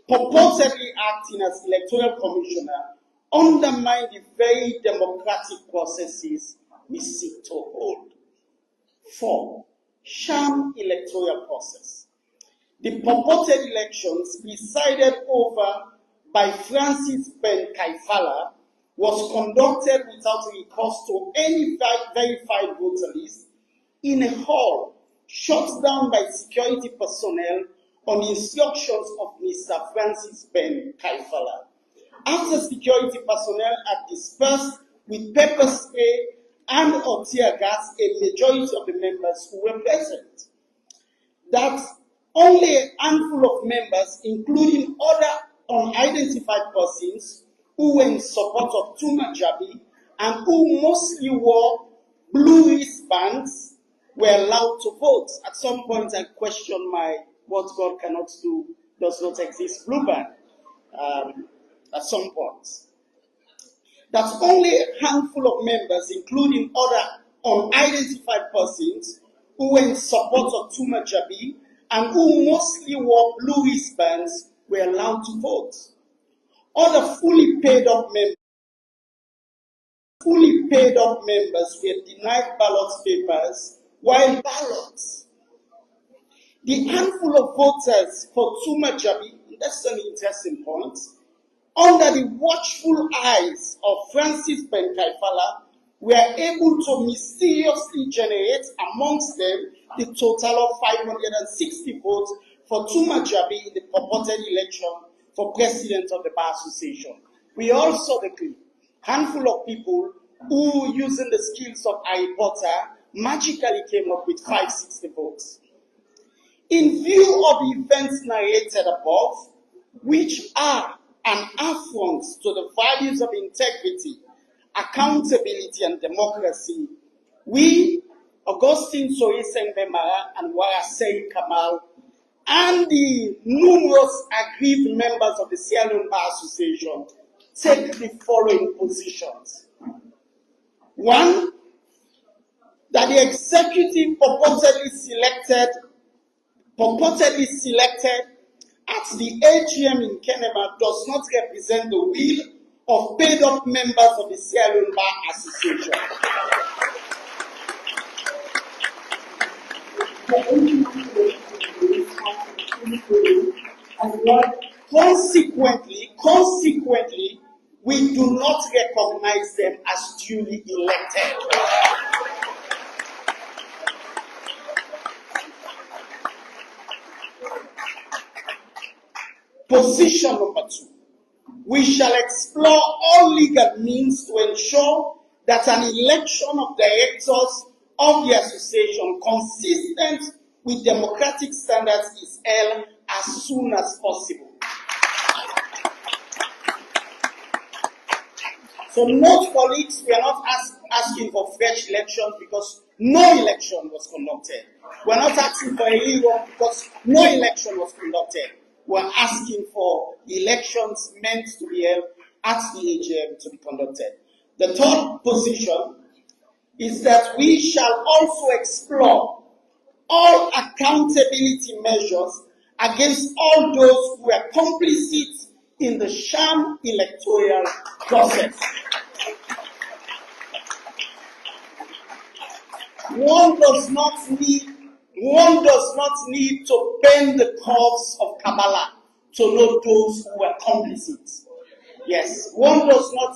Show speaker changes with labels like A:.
A: purportedly acting as electoral commissioner, undermine the very democratic processes we seek to hold. 4. Sham electoral process. The purported elections presided over by Francis Ben Kaifala was conducted without recourse to any verified voter list in a hall shut down by security personnel on instructions of Mr. Francis Ben Kaifala. After security personnel had dispersed with pepper spray and or tear gas a majority of the members who were present, that only a handful of members, including other unidentified persons who were in support of Tuma Jabi and who mostly wore blue wristbands, were allowed to vote. At some point, I questioned my what God cannot do does not exist blue band. At some point, that only a handful of members, including other unidentified persons who were in support of Tuma Jabi and who mostly wore blue wristbands, were allowed to vote. Other fully paid up members were denied ballot papers, while ballots. The handful of voters for Tuma Jabi, that's an interesting point, under the watchful eyes of Francis Ben Kaifala, were able to mysteriously generate amongst them the total of 560 votes for Tuma Jabi in the purported election for president of the Bar Association. We also agree, handful of people who, using the skills of Harry Potter, magically came up with 560 votes. In view of the events narrated above, which are an affront to the values of integrity, accountability, and democracy, we, Augustine Soye Mara and Warasei Kamal, and the numerous aggrieved members of the Sierra Leone Bar Association, take the following positions. 1, that the executive purportedly selected at the AGM in Kenema does not represent the will of paid-up members of the Sierra Leone Bar Association. Consequently, we do not recognize them as duly elected. Position number 2. We shall explore all legal means to ensure that an election of directors of the association consistent with democratic standards is held as soon as possible. So note, colleagues, we are not asking for fresh elections because no election was conducted. We are not asking for a rerun because no election was conducted. We are asking for elections meant to be held at the AGM to be conducted. The third position is that we shall also explore all accountability measures against all those who were complicit in the sham electoral process. One does not need to bend the curves of Kabbalah to know those who were complicit. Yes, one does not